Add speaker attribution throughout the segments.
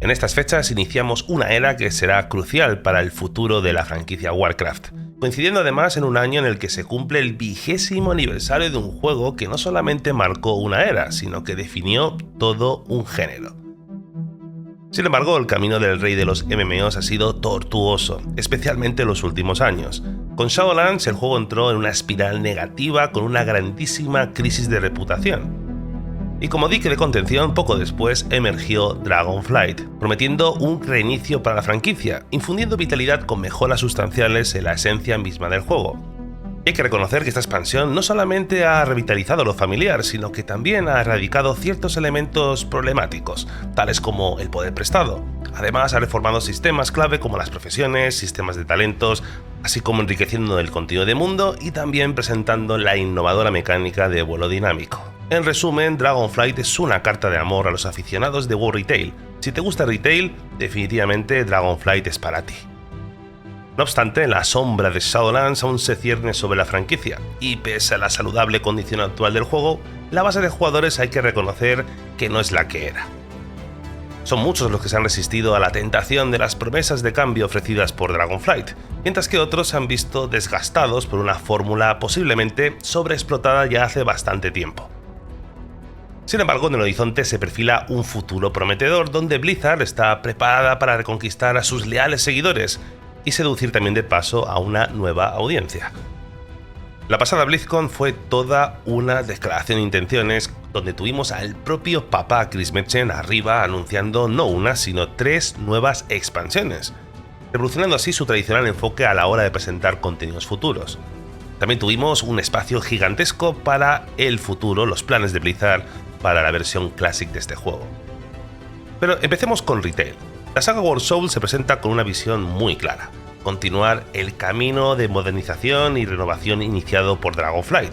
Speaker 1: En estas fechas iniciamos una era que será crucial para el futuro de la franquicia Warcraft, coincidiendo además en un año en el que se cumple el 20º aniversario de un juego que no solamente marcó una era, sino que definió todo un género. Sin embargo, el camino del rey de los MMOs ha sido tortuoso, especialmente en los últimos años. Con Shadowlands el juego entró en una espiral negativa con una grandísima crisis de reputación. Y como dique de contención, poco después emergió Dragonflight, prometiendo un reinicio para la franquicia, infundiendo vitalidad con mejoras sustanciales en la esencia misma del juego. Y hay que reconocer que esta expansión no solamente ha revitalizado lo familiar, sino que también ha erradicado ciertos elementos problemáticos, tales como el poder prestado. Además, ha reformado sistemas clave como las profesiones, sistemas de talentos, así como enriqueciendo el contenido de mundo y también presentando la innovadora mecánica de vuelo dinámico. En resumen, Dragonflight es una carta de amor a los aficionados de WoW Retail. Si te gusta Retail, definitivamente Dragonflight es para ti. No obstante, la sombra de Shadowlands aún se cierne sobre la franquicia, y pese a la saludable condición actual del juego, la base de jugadores hay que reconocer que no es la que era. Son muchos los que se han resistido a la tentación de las promesas de cambio ofrecidas por Dragonflight, mientras que otros se han visto desgastados por una fórmula posiblemente sobreexplotada ya hace bastante tiempo. Sin embargo, en el horizonte se perfila un futuro prometedor donde Blizzard está preparada para reconquistar a sus leales seguidores y seducir también de paso a una nueva audiencia. La pasada BlizzCon fue toda una declaración de intenciones donde tuvimos al propio papá Chris Metzen arriba anunciando no una sino 3 nuevas expansiones, revolucionando así su tradicional enfoque a la hora de presentar contenidos futuros. También tuvimos un espacio gigantesco para el futuro, los planes de Blizzard para la versión Classic de este juego. Pero empecemos con Retail. La saga World Soul se presenta con una visión muy clara: continuar el camino de modernización y renovación iniciado por Dragonflight,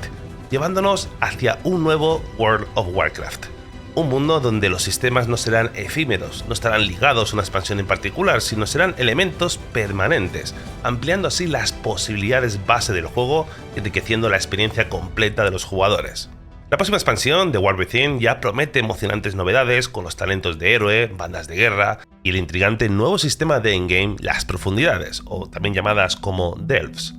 Speaker 1: llevándonos hacia un nuevo World of Warcraft. Un mundo donde los sistemas no serán efímeros, no estarán ligados a una expansión en particular, sino serán elementos permanentes, ampliando así las posibilidades base del juego, enriqueciendo la experiencia completa de los jugadores. La próxima expansión, The War Within, ya promete emocionantes novedades con los talentos de héroe, bandas de guerra y el intrigante nuevo sistema de endgame, las profundidades, o también llamadas como Delves.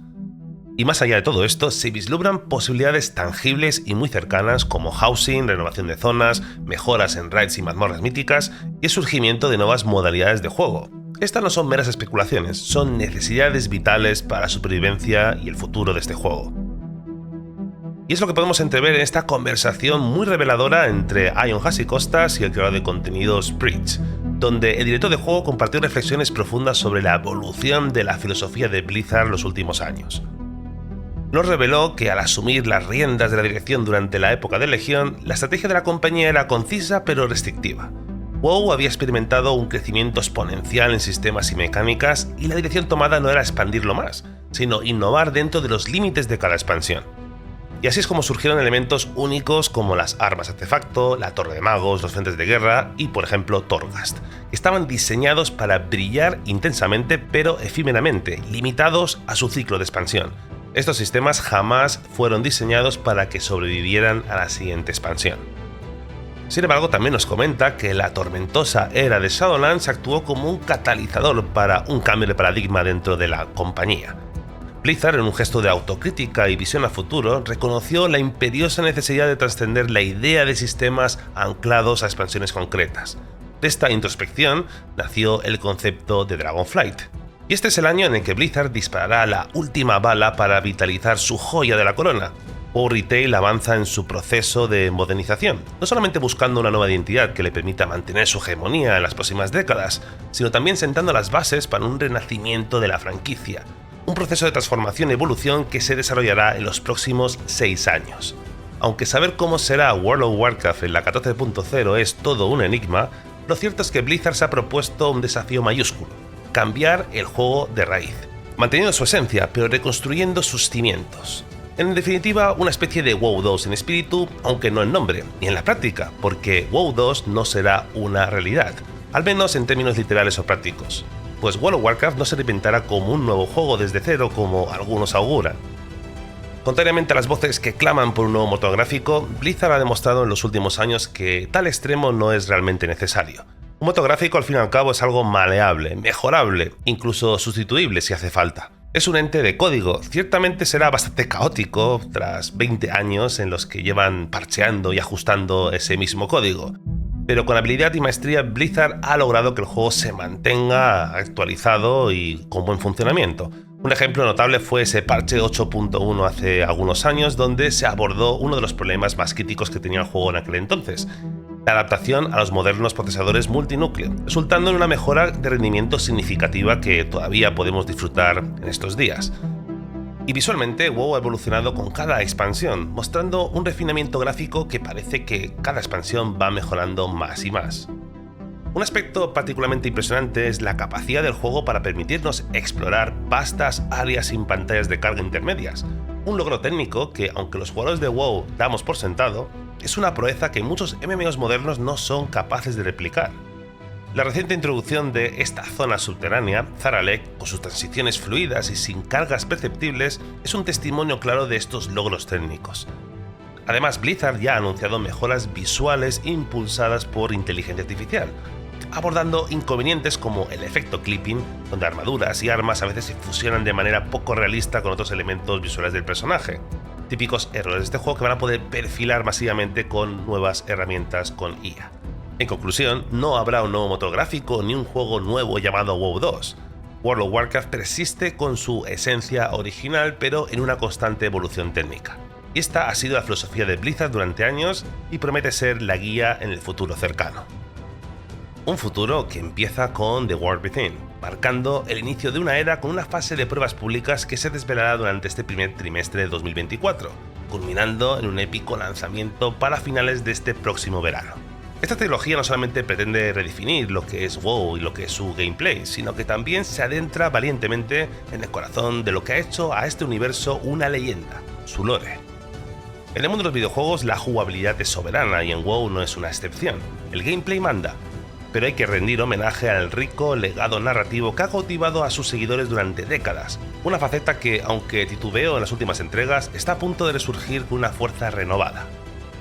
Speaker 1: Y más allá de todo esto, se vislumbran posibilidades tangibles y muy cercanas como housing, renovación de zonas, mejoras en raids y mazmorras míticas y el surgimiento de nuevas modalidades de juego. Estas no son meras especulaciones, son necesidades vitales para la supervivencia y el futuro de este juego. Y es lo que podemos entrever en esta conversación muy reveladora entre Ion Hazzikostas y el creador de contenidos Preach, donde el director de juego compartió reflexiones profundas sobre la evolución de la filosofía de Blizzard los últimos años. Nos reveló que al asumir las riendas de la dirección durante la época de Legión, la estrategia de la compañía era concisa pero restrictiva. WoW había experimentado un crecimiento exponencial en sistemas y mecánicas y la dirección tomada no era expandirlo más, sino innovar dentro de los límites de cada expansión. Y así es como surgieron elementos únicos como las armas artefacto, la torre de magos, los frentes de guerra y, por ejemplo, Torghast, que estaban diseñados para brillar intensamente pero efímeramente, limitados a su ciclo de expansión. Estos sistemas jamás fueron diseñados para que sobrevivieran a la siguiente expansión. Sin embargo, también nos comenta que la tormentosa era de Shadowlands actuó como un catalizador para un cambio de paradigma dentro de la compañía. Blizzard, en un gesto de autocrítica y visión a futuro, reconoció la imperiosa necesidad de trascender la idea de sistemas anclados a expansiones concretas. De esta introspección nació el concepto de Dragonflight. Y este es el año en el que Blizzard disparará la última bala para vitalizar su joya de la corona. WoW Retail avanza en su proceso de modernización, no solamente buscando una nueva identidad que le permita mantener su hegemonía en las próximas décadas, sino también sentando las bases para un renacimiento de la franquicia. Un proceso de transformación y evolución que se desarrollará en los próximos 6 años. Aunque saber cómo será World of Warcraft en la 14.0 es todo un enigma, lo cierto es que Blizzard se ha propuesto un desafío mayúsculo: cambiar el juego de raíz, manteniendo su esencia pero reconstruyendo sus cimientos. En definitiva, una especie de WoW 2 en espíritu, aunque no en nombre, ni en la práctica, porque WoW 2 no será una realidad, al menos en términos literales o prácticos. Pues World of Warcraft no se reinventará como un nuevo juego desde cero como algunos auguran. Contrariamente a las voces que claman por un nuevo motor gráfico, Blizzard ha demostrado en los últimos años que tal extremo no es realmente necesario. Un motor gráfico al fin y al cabo es algo maleable, mejorable, incluso sustituible si hace falta. Es un ente de código, ciertamente será bastante caótico tras 20 años en los que llevan parcheando y ajustando ese mismo código. Pero con habilidad y maestría Blizzard ha logrado que el juego se mantenga actualizado y con buen funcionamiento. Un ejemplo notable fue ese parche 8.1 hace algunos años donde se abordó uno de los problemas más críticos que tenía el juego en aquel entonces: la adaptación a los modernos procesadores multinúcleo, resultando en una mejora de rendimiento significativa que todavía podemos disfrutar en estos días. Y visualmente, WoW ha evolucionado con cada expansión, mostrando un refinamiento gráfico que parece que cada expansión va mejorando más y más. Un aspecto particularmente impresionante es la capacidad del juego para permitirnos explorar vastas áreas sin pantallas de carga intermedias, un logro técnico que, aunque los jugadores de WoW damos por sentado, es una proeza que muchos MMOs modernos no son capaces de replicar. La reciente introducción de esta zona subterránea, Zaralek, con sus transiciones fluidas y sin cargas perceptibles, es un testimonio claro de estos logros técnicos. Además, Blizzard ya ha anunciado mejoras visuales impulsadas por inteligencia artificial, abordando inconvenientes como el efecto clipping, donde armaduras y armas a veces se fusionan de manera poco realista con otros elementos visuales del personaje. Típicos errores de este juego que van a poder perfilar masivamente con nuevas herramientas con IA. En conclusión, no habrá un nuevo motor gráfico ni un juego nuevo llamado WoW 2. World of Warcraft persiste con su esencia original, pero en una constante evolución técnica. Y esta ha sido la filosofía de Blizzard durante años y promete ser la guía en el futuro cercano. Un futuro que empieza con The War Within, marcando el inicio de una era con una fase de pruebas públicas que se desvelará durante este primer trimestre de 2024, culminando en un épico lanzamiento para finales de este próximo verano. Esta trilogía no solamente pretende redefinir lo que es WoW y lo que es su gameplay, sino que también se adentra valientemente en el corazón de lo que ha hecho a este universo una leyenda, su lore. En el mundo de los videojuegos la jugabilidad es soberana y en WoW no es una excepción. El gameplay manda, pero hay que rendir homenaje al rico legado narrativo que ha cautivado a sus seguidores durante décadas, una faceta que, aunque titubeó en las últimas entregas, está a punto de resurgir con una fuerza renovada.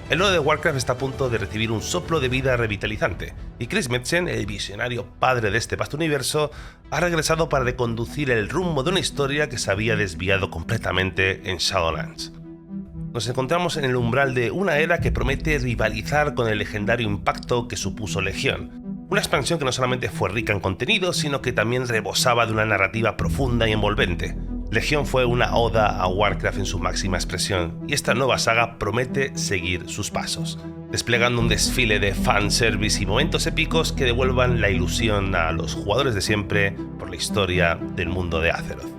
Speaker 1: El lore de Warcraft está a punto de recibir un soplo de vida revitalizante, y Chris Metzen, el visionario padre de este vasto universo, ha regresado para reconducir el rumbo de una historia que se había desviado completamente en Shadowlands. Nos encontramos en el umbral de una era que promete rivalizar con el legendario impacto que supuso Legión, una expansión que no solamente fue rica en contenido, sino que también rebosaba de una narrativa profunda y envolvente. Legión fue una oda a Warcraft en su máxima expresión, y esta nueva saga promete seguir sus pasos, desplegando un desfile de fanservice y momentos épicos que devuelvan la ilusión a los jugadores de siempre por la historia del mundo de Azeroth.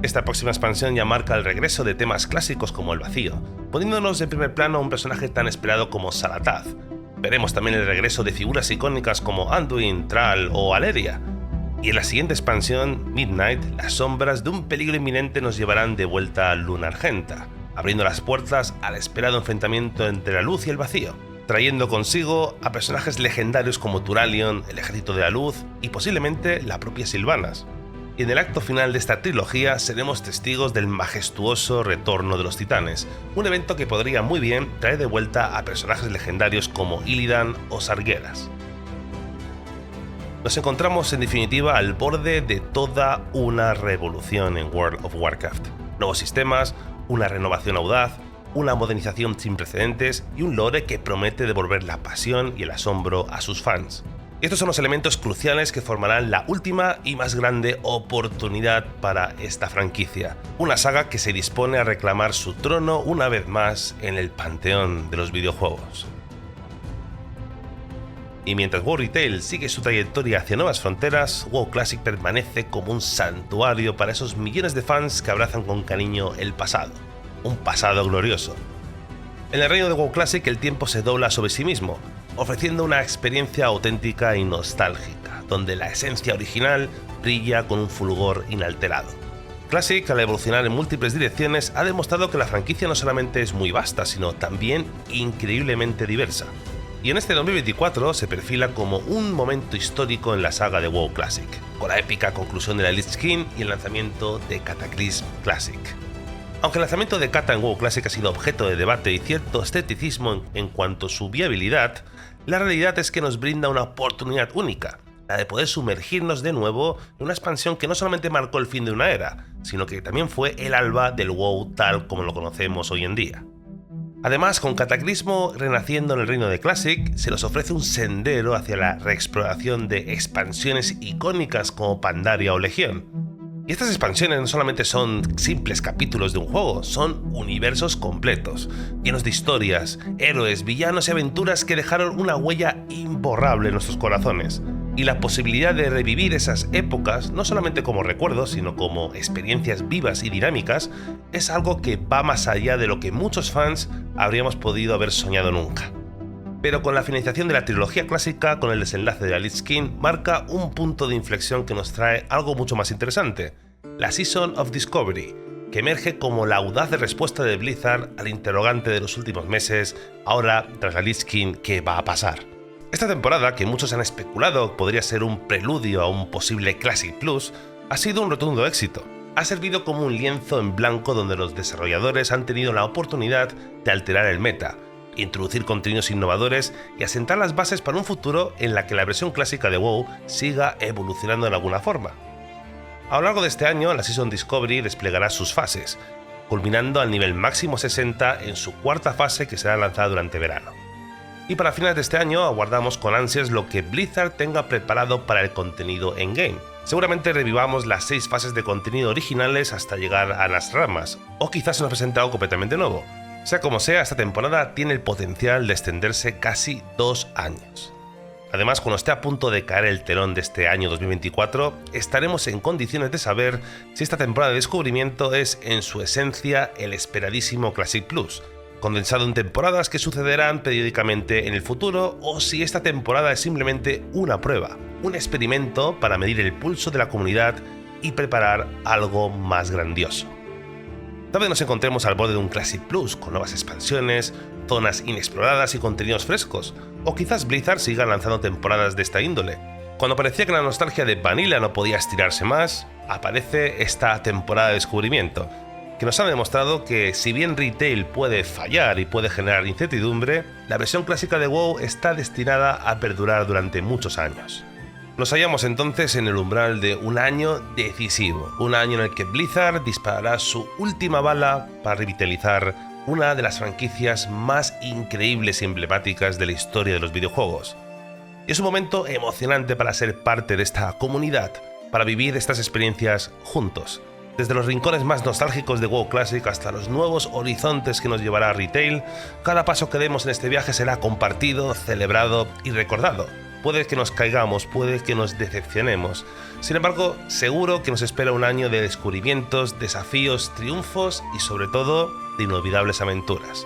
Speaker 1: Esta próxima expansión ya marca el regreso de temas clásicos como el vacío, poniéndonos en primer plano a un personaje tan esperado como Xal'atath. Veremos también el regreso de figuras icónicas como Anduin, Thrall o Alleria. Y en la siguiente expansión, Midnight, las sombras de un peligro inminente nos llevarán de vuelta a Luna Argenta, abriendo las puertas al esperado enfrentamiento entre la luz y el vacío, trayendo consigo a personajes legendarios como Turalion, el Ejército de la Luz y posiblemente la propia Sylvanas. Y en el acto final de esta trilogía seremos testigos del majestuoso retorno de los titanes, un evento que podría muy bien traer de vuelta a personajes legendarios como Illidan o Sargeras. Nos encontramos en definitiva al borde de toda una revolución en World of Warcraft. Nuevos sistemas, una renovación audaz, una modernización sin precedentes y un lore que promete devolver la pasión y el asombro a sus fans. Estos son los elementos cruciales que formarán la última y más grande oportunidad para esta franquicia, una saga que se dispone a reclamar su trono una vez más en el panteón de los videojuegos. Y mientras WoW Retail sigue su trayectoria hacia nuevas fronteras, WoW Classic permanece como un santuario para esos millones de fans que abrazan con cariño el pasado, un pasado glorioso. En el reino de WoW Classic el tiempo se dobla sobre sí mismo, ofreciendo una experiencia auténtica y nostálgica, donde la esencia original brilla con un fulgor inalterado. Classic, al evolucionar en múltiples direcciones, ha demostrado que la franquicia no solamente es muy vasta, sino también increíblemente diversa. Y en este 2024 se perfila como un momento histórico en la saga de WoW Classic, con la épica conclusión de la Lich King y el lanzamiento de Cataclysm Classic. Aunque el lanzamiento de Cata en WoW Classic ha sido objeto de debate y cierto escepticismo en cuanto a su viabilidad, La realidad es que nos brinda una oportunidad única, la de poder sumergirnos de nuevo en una expansión que no solamente marcó el fin de una era, sino que también fue el alba del WoW tal como lo conocemos hoy en día. Además, con Cataclismo renaciendo en el reino de Classic, se nos ofrece un sendero hacia la reexploración de expansiones icónicas como Pandaria o Legión. Y estas expansiones no solamente son simples capítulos de un juego, son universos completos, llenos de historias, héroes, villanos y aventuras que dejaron una huella imborrable en nuestros corazones. Y la posibilidad de revivir esas épocas, no solamente como recuerdos, sino como experiencias vivas y dinámicas, es algo que va más allá de lo que muchos fans habríamos podido haber soñado nunca. Pero con la finalización de la trilogía clásica, con el desenlace de la Lich King, marca un punto de inflexión que nos trae algo mucho más interesante, la Season of Discovery, que emerge como la audaz respuesta de Blizzard al interrogante de los últimos meses, ahora, tras la Lich King, ¿qué va a pasar? Esta temporada, que muchos han especulado podría ser un preludio a un posible Classic Plus, ha sido un rotundo éxito. Ha servido como un lienzo en blanco donde los desarrolladores han tenido la oportunidad de alterar el meta, introducir contenidos innovadores y asentar las bases para un futuro en la que la versión clásica de WoW siga evolucionando de alguna forma. A lo largo de este año, la Season Discovery desplegará sus fases, culminando al nivel máximo 60 en su cuarta fase que será lanzada durante verano. Y para finales de este año aguardamos con ansias lo que Blizzard tenga preparado para el contenido endgame. Seguramente revivamos las 6 fases de contenido originales hasta llegar a las ramas, o quizás se nos presente algo completamente nuevo. Sea como sea, esta temporada tiene el potencial de extenderse casi 2 años. Además, cuando esté a punto de caer el telón de este año 2024, estaremos en condiciones de saber si esta temporada de descubrimiento es en su esencia el esperadísimo Classic Plus, condensado en temporadas que sucederán periódicamente en el futuro, o si esta temporada es simplemente una prueba, un experimento para medir el pulso de la comunidad y preparar algo más grandioso. Tal vez nos encontremos al borde de un Classic Plus con nuevas expansiones, zonas inexploradas y contenidos frescos, o quizás Blizzard siga lanzando temporadas de esta índole. Cuando parecía que la nostalgia de Vanilla no podía estirarse más, aparece esta temporada de descubrimiento, que nos ha demostrado que si bien retail puede fallar y puede generar incertidumbre, la versión clásica de WoW está destinada a perdurar durante muchos años. Nos hallamos entonces en el umbral de un año decisivo, un año en el que Blizzard disparará su última bala para revitalizar una de las franquicias más increíbles y emblemáticas de la historia de los videojuegos. Y es un momento emocionante para ser parte de esta comunidad, para vivir estas experiencias juntos. Desde los rincones más nostálgicos de WoW Classic hasta los nuevos horizontes que nos llevará a retail, cada paso que demos en este viaje será compartido, celebrado y recordado. Puede que nos caigamos, puede que nos decepcionemos. Sin embargo, seguro que nos espera un año de descubrimientos, desafíos, triunfos y sobre todo de inolvidables aventuras.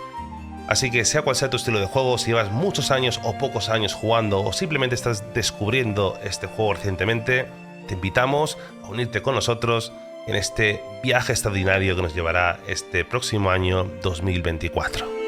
Speaker 1: Así que sea cual sea tu estilo de juego, si llevas muchos años o pocos años jugando o simplemente estás descubriendo este juego recientemente, te invitamos a unirte con nosotros en este viaje extraordinario que nos llevará este próximo año 2024.